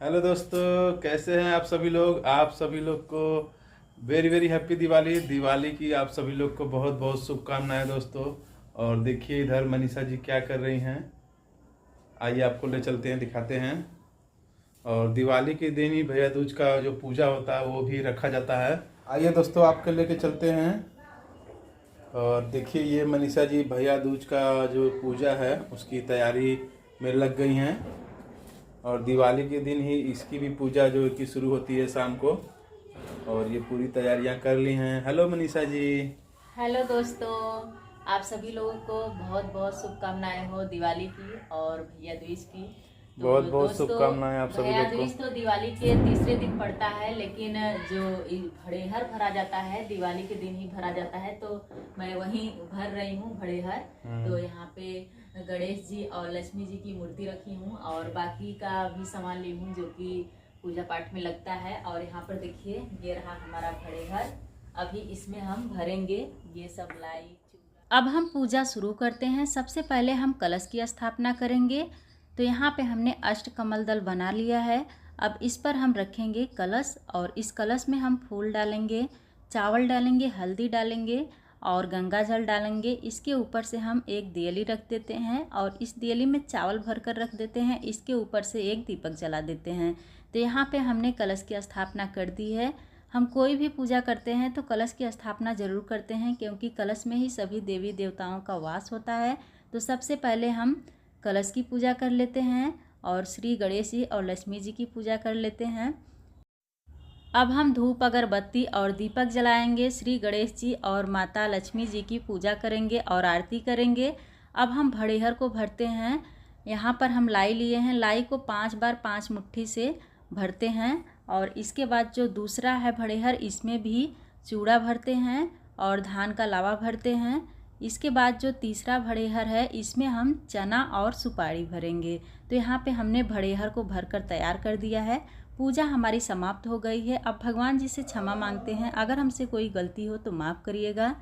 Hello दोस्तों, कैसे हैं आप सभी लोग। आप सभी लोग को very very happy Diwali. Diwali की आप सभी लोग को बहुत बहुत शुभकामनाएं दोस्तों। और देखिए इधर मनीषा जी क्या कर रही हैं, आइए आपको ले चलते हैं, दिखाते हैं। और दिवाली के दिन ही भैया दूज का जो पूजा होता है वो भी रखा जाता है। आइए दोस्तों आपके लेके चलते हैं। और देखिए ये मनीषा जी भैया दूज का जो पूजा है उसकी तैयारी में लग गई हैं। और दिवाली के दिन ही इसकी भी पूजा जो कि शुरू होती है शाम को। और ये पूरी तैयारियां कर ली हैं। हेलो मनीषा जी। हेलो दोस्तों, आप सभी लोगों को बहुत बहुत शुभकामनाएं हो दिवाली की और भैया दूज की। तो बहुत बहुत दोस्तों, शुभकामनाएं आप सभी भैया लोग को। दूज तो दिवाली के तीसरे दिन पड़ता है, लेकिन जो भड़ेहर भरा जाता है दिवाली के दिन ही भरा जाता है। तो मैं वहीं भर रही हूँ भड़ेहर। तो यहाँ पे गणेश जी और लक्ष्मी जी की मूर्ति रखी हूँ और बाकी का भी सामान ली हूँ जो कि पूजा पाठ में लगता है। और यहाँ पर देखिए ये रहा हमारा भड़ेहर। अभी इसमें हम भरेंगे ये सब लाई चूड़ा। अब हम पूजा शुरू करते हैं। सबसे पहले हम कलश की स्थापना करेंगे। तो यहाँ पे हमने अष्टकमल दल बना लिया है। अब इस पर हम रखेंगे कलश और इस कलश में हम फूल डालेंगे, चावल डालेंगे, हल्दी डालेंगे और गंगा जल डालेंगे। इसके ऊपर से हम एक दियली रख देते हैं और इस दियली में चावल भर कर रख देते हैं। इसके ऊपर से एक दीपक जला देते हैं। तो यहाँ पे हमने कलश की स्थापना कर दी है। हम कोई भी पूजा करते हैं तो कलश की स्थापना जरूर करते हैं, क्योंकि कलश में ही सभी देवी देवताओं का वास होता है। तो सबसे पहले हम कलश की पूजा कर लेते हैं और श्री गणेश जी और लक्ष्मी जी की पूजा कर लेते हैं। अब हम धूप अगरबत्ती और दीपक जलाएंगे, श्री गणेश जी और माता लक्ष्मी जी की पूजा करेंगे और आरती करेंगे। अब हम भड़ेहर को भरते हैं। यहाँ पर हम लाई लिए हैं, लाई को 5 बार 5 मुट्ठी से भरते हैं। और इसके बाद जो दूसरा है भड़ेहर, इसमें भी चूड़ा भरते हैं और धान का लावा भरते हैं। इसके बाद जो तीसरा भड़ेहर है इसमें हम चना और सुपारी भरेंगे। तो यहाँ पे हमने भड़ेहर को भरकर तैयार कर दिया है। पूजा हमारी समाप्त हो गई है। अब भगवान जी से क्षमा मांगते हैं, अगर हमसे कोई गलती हो तो माफ़ करिएगा।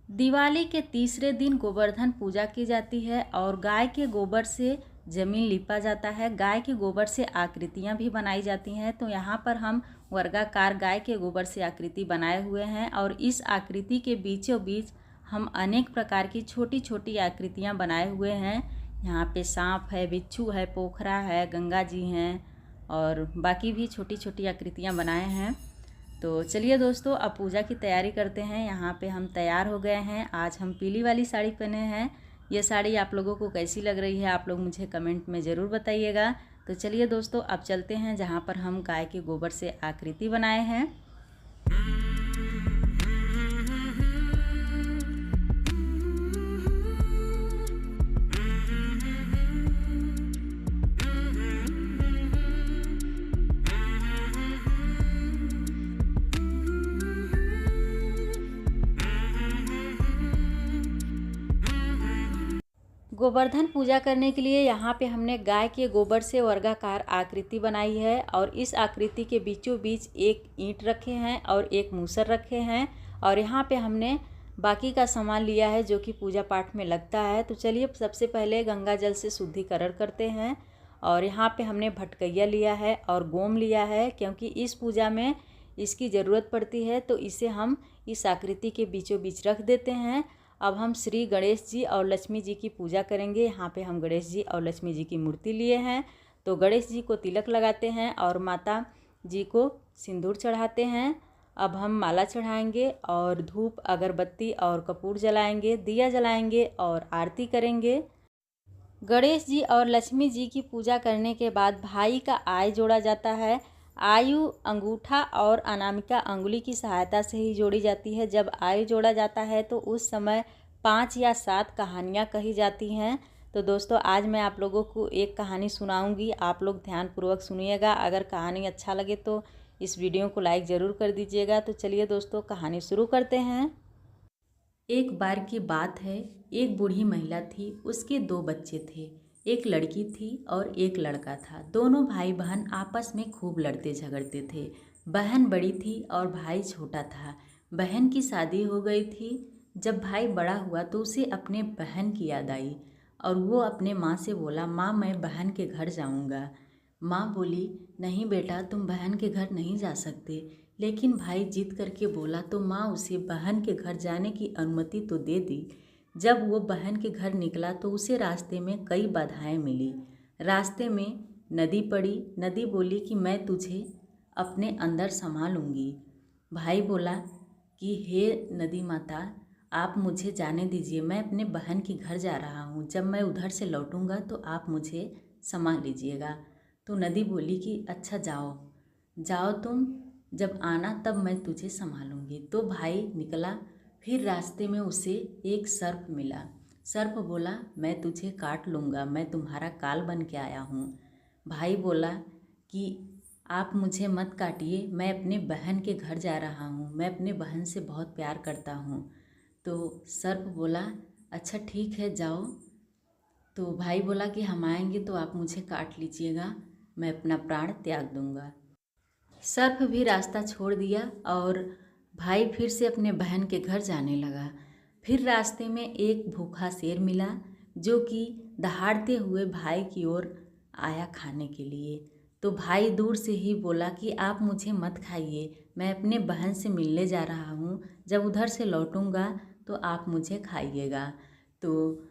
दिवाली के तीसरे दिन गोवर्धन पूजा की जाती है और गाय के गोबर से जमीन लिपा जाता है। गाय के गोबर से आकृतियाँ भी बनाई जाती हैं। तो यहाँ पर हम वर्गाकार गाय के गोबर से आकृति बनाए हुए हैं और इस आकृति के बीचों बीच हम अनेक प्रकार की छोटी छोटी आकृतियाँ बनाए हुए हैं। यहाँ पे सांप है, बिच्छू है, पोखरा है, गंगा जी हैं और बाकी भी छोटी छोटी आकृतियाँ बनाए हैं। तो चलिए दोस्तों, अब पूजा की तैयारी करते हैं। यहाँ पे हम तैयार हो गए हैं। आज हम पीली वाली साड़ी पहने हैं। ये साड़ी आप लोगों को कैसी लग रही है आप लोग मुझे कमेंट में ज़रूर बताइएगा। तो चलिए दोस्तों, अब चलते हैं जहाँ पर हम गाय के गोबर से आकृति बनाए हैं। गोवर्धन पूजा करने के लिए यहाँ पे हमने गाय के गोबर से वर्गाकार आकृति बनाई है और इस आकृति के बीचों बीच एक ईंट रखे हैं और एक मूसर रखे हैं। और यहाँ पे हमने बाकी का सामान लिया है जो कि पूजा पाठ में लगता है। तो चलिए सबसे पहले गंगा जल से शुद्धिकरण करते हैं। और यहाँ पे हमने भटकैया लिया है और गोम लिया है, क्योंकि इस पूजा में इसकी ज़रूरत पड़ती है। तो इसे हम इस आकृति के बीचों बीच रख देते हैं। अब हम श्री गणेश जी और लक्ष्मी जी की पूजा करेंगे। यहाँ पे हम गणेश जी और लक्ष्मी जी की मूर्ति लिए हैं। तो गणेश जी को तिलक लगाते हैं और माता जी को सिंदूर चढ़ाते हैं। अब हम माला चढ़ाएंगे और धूप अगरबत्ती और कपूर जलाएंगे, दिया जलाएंगे और आरती करेंगे। गणेश जी और लक्ष्मी जी की पूजा करने के बाद भाई का आय जोड़ा जाता है। आयु अंगूठा और अनामिका अंगुली की सहायता से ही जोड़ी जाती है। जब आयु जोड़ा जाता है तो उस समय 5 या 7 कहानियाँ कही जाती हैं। तो दोस्तों, आज मैं आप लोगों को एक कहानी सुनाऊंगी, आप लोग ध्यानपूर्वक सुनिएगा। अगर कहानी अच्छा लगे तो इस वीडियो को लाइक ज़रूर कर दीजिएगा। तो चलिए दोस्तों, कहानी शुरू करते हैं। एक बार की बात है, एक बूढ़ी महिला थी, उसके 2 बच्चे थे। एक लड़की थी और एक लड़का था। दोनों भाई बहन आपस में खूब लड़ते झगड़ते थे। बहन बड़ी थी और भाई छोटा था। बहन की शादी हो गई थी। जब भाई बड़ा हुआ तो उसे अपने बहन की याद आई और वो अपने माँ से बोला, माँ मैं बहन के घर जाऊँगा। माँ बोली, नहीं बेटा, तुम बहन के घर नहीं जा सकते। लेकिन भाई जिद करके बोला तो माँ उसे बहन के घर जाने की अनुमति तो दे दी। जब वो बहन के घर निकला तो उसे रास्ते में कई बाधाएं मिली। रास्ते में नदी पड़ी। नदी बोली कि मैं तुझे अपने अंदर समा लूँगी। भाई बोला कि हे नदी माता, आप मुझे जाने दीजिए, मैं अपने बहन के घर जा रहा हूँ। जब मैं उधर से लौटूंगा तो आप मुझे समा लीजिएगा। तो नदी बोली कि अच्छा जाओ जाओ, तुम जब आना तब मैं तुझे संभालूंगी। तो भाई निकला। फिर रास्ते में उसे एक सर्प मिला। सर्प बोला, मैं तुझे काट लूँगा, मैं तुम्हारा काल बन के आया हूँ। भाई बोला कि आप मुझे मत काटिए, मैं अपने बहन के घर जा रहा हूँ, मैं अपने बहन से बहुत प्यार करता हूँ। तो सर्प बोला, अच्छा ठीक है जाओ। तो भाई बोला कि हम आएंगे तो आप मुझे काट लीजिएगा, मैं अपना प्राण त्याग दूंगा। सर्प भी रास्ता छोड़ दिया और भाई फिर से अपने बहन के घर जाने लगा। फिर रास्ते में एक भूखा शेर मिला जो कि दहाड़ते हुए भाई की ओर आया खाने के लिए। तो भाई दूर से ही बोला कि आप मुझे मत खाइए, मैं अपने बहन से मिलने जा रहा हूँ, जब उधर से लौटूंगा तो आप मुझे खाइएगा। तो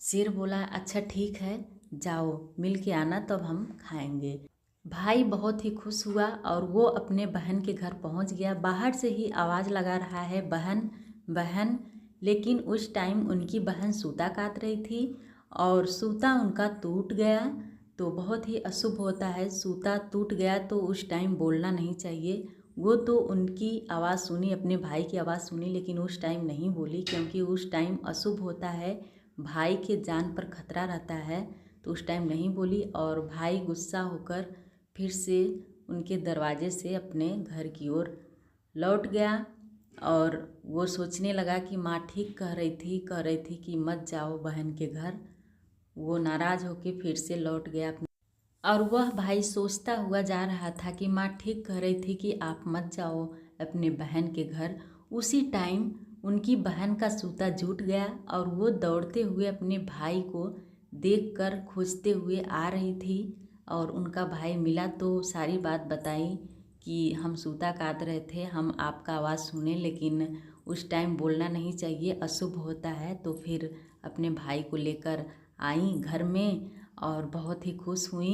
शेर बोला, अच्छा ठीक है जाओ, मिल के आना तब हम खाएंगे। भाई बहुत ही खुश हुआ और वो अपने बहन के घर पहुंच गया। बाहर से ही आवाज़ लगा रहा है, बहन बहन। लेकिन उस टाइम उनकी बहन सूता काट रही थी और सूता उनका टूट गया। तो बहुत ही अशुभ होता है, सूता टूट गया तो उस टाइम बोलना नहीं चाहिए। वो तो उनकी आवाज़ सुनी, अपने भाई की आवाज़ सुनी, लेकिन उस टाइम नहीं बोली क्योंकि उस टाइम अशुभ होता है, भाई के जान पर खतरा रहता है। तो उस टाइम नहीं बोली और भाई गुस्सा होकर फिर से उनके दरवाजे से अपने घर की ओर लौट गया। और वो सोचने लगा कि माँ ठीक कह रही थी कि मत जाओ बहन के घर। वो नाराज़ होके फिर से लौट गया और वह भाई सोचता हुआ जा रहा था कि माँ ठीक कह रही थी कि आप मत जाओ अपने बहन के घर। उसी टाइम उनकी बहन का सूता जुट गया और वो दौड़ते हुए अपने भाई को देखकर खोजते हुए आ रही थी। और उनका भाई मिला तो सारी बात बताई कि हम सूता काट रहे थे, हम आपका आवाज़ सुने, लेकिन उस टाइम बोलना नहीं चाहिए, अशुभ होता है। तो फिर अपने भाई को लेकर आई घर में और बहुत ही खुश हुई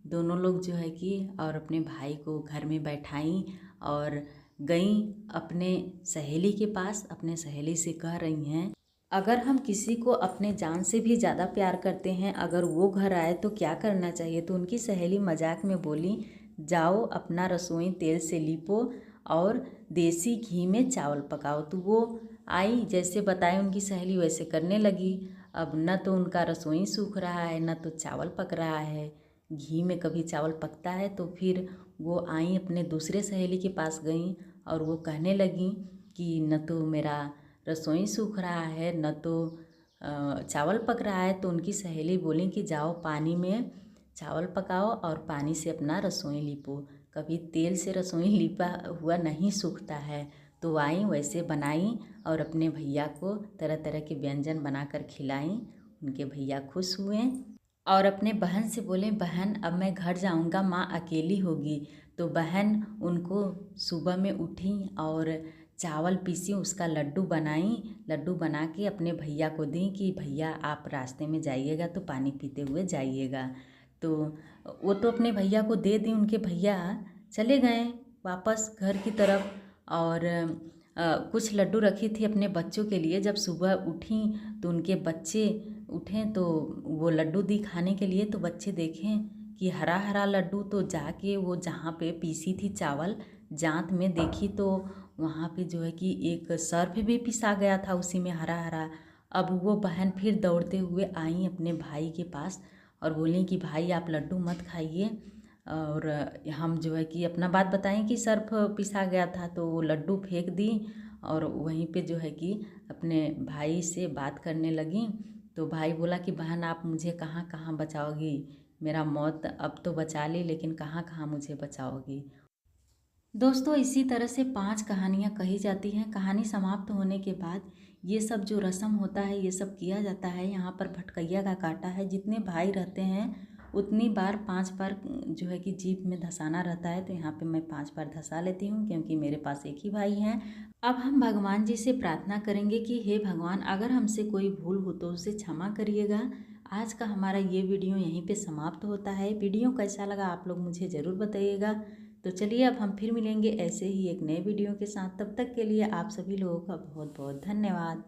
दोनों लोग जो है कि, और अपने भाई को घर में बैठाई और गई अपने सहेली के पास। अपने सहेली से कह रही हैं, अगर हम किसी को अपने जान से भी ज़्यादा प्यार करते हैं, अगर वो घर आए तो क्या करना चाहिए। तो उनकी सहेली मजाक में बोली, जाओ अपना रसोई तेल से लीपो और देसी घी में चावल पकाओ। तो वो आई, जैसे बताए उनकी सहेली वैसे करने लगी। अब न तो उनका रसोई सूख रहा है, न तो चावल पक रहा है। घी में कभी चावल पकता है। तो फिर वो आई, अपने दूसरे सहेली के पास गई और वो कहने लगी कि न तो मेरा रसोई सूख रहा है, न तो चावल पक रहा है। तो उनकी सहेली बोली कि जाओ पानी में चावल पकाओ और पानी से अपना रसोई लीपो, कभी तेल से रसोई लीपा हुआ नहीं सूखता है। तो आई, वैसे बनाई और अपने भैया को तरह तरह के व्यंजन बनाकर खिलाई। उनके भैया खुश हुए और अपने बहन से बोले, बहन अब मैं घर जाऊंगा, माँ अकेली होगी। तो बहन उनको सुबह में उठी और चावल पीसी, उसका लड्डू बनाई। लड्डू बना के अपने भैया को दी कि भैया आप रास्ते में जाइएगा तो पानी पीते हुए जाइएगा। तो वो तो अपने भैया को दे दी। उनके भैया चले गए वापस घर की तरफ और कुछ लड्डू रखी थी अपने बच्चों के लिए। जब सुबह उठी तो उनके बच्चे उठें तो वो लड्डू दी खाने के लिए। तो बच्चे देखें कि हरा हरा लड्डू, तो जाके वो जहाँ पे पीसी थी चावल, जांत में देखी तो वहाँ पे जो है कि एक सर्फ भी पिसा गया था उसी में हरा हरा। अब वो बहन फिर दौड़ते हुए आई अपने भाई के पास और बोली कि भाई आप लड्डू मत खाइए, और हम जो है कि अपना बात बताएं कि सर्फ पिसा गया था। तो वो लड्डू फेंक दी और वहीं पे जो है कि अपने भाई से बात करने लगी। तो भाई बोला कि बहन आप मुझे कहाँ कहाँ बचाओगी, मेरा मौत अब तो बचा ली, लेकिन कहाँ कहाँ मुझे बचाओगी। दोस्तों इसी तरह से 5 कहानियाँ कही जाती हैं। कहानी समाप्त होने के बाद ये सब जो रस्म होता है ये सब किया जाता है। यहाँ पर भटकैया का काटा है, जितने भाई रहते हैं उतनी बार 5 बार जो है कि जीभ में धंसाना रहता है, तो यहाँ पे मैं 5 बार धंसा लेती हूँ क्योंकि मेरे पास एक ही भाई हैं। अब हम भगवान जी से प्रार्थना करेंगे कि हे भगवान, अगर हमसे कोई भूल हो तो उसे क्षमा करिएगा। आज का हमारा ये वीडियो यहीं पे समाप्त होता है। वीडियो कैसा लगा आप लोग मुझे ज़रूर बताइएगा। तो चलिए अब हम फिर मिलेंगे ऐसे ही एक नए वीडियो के साथ। तब तक के लिए आप सभी लोगों का बहुत बहुत धन्यवाद।